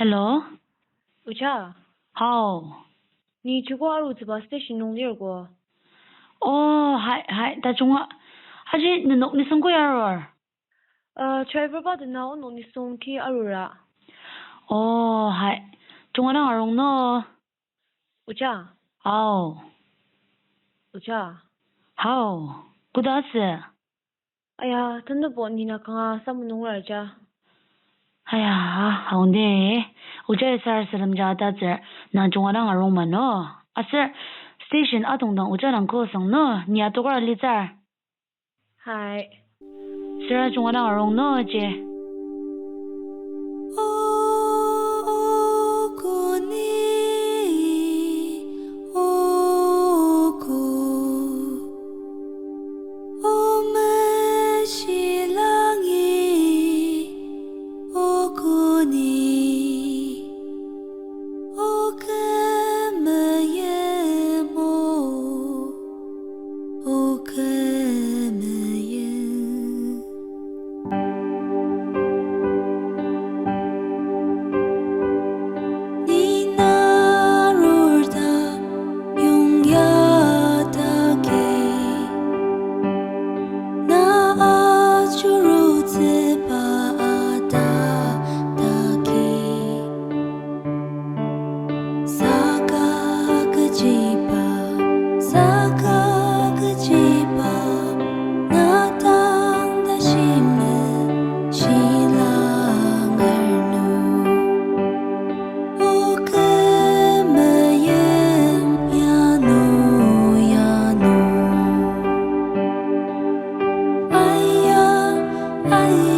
Hello，有cha，好，你去过阿鲁子吧 station 弄里过？哦，还大中啊，还是你送过呀儿？travel 吧的那我弄你送去阿鲁啦。哦，还中啊那儿用呢？有cha，好，有cha。好，不打事。哎呀，真的不，你那刚啊，什么弄来着？哎呀，好的，我这事儿是他们家打字，那中啊那儿用嘛呢？啊是 station 啊等等，我这两个送呢，你要多少里子？嗨。是啊，中啊那儿用呢姐。哎呀，哎呀。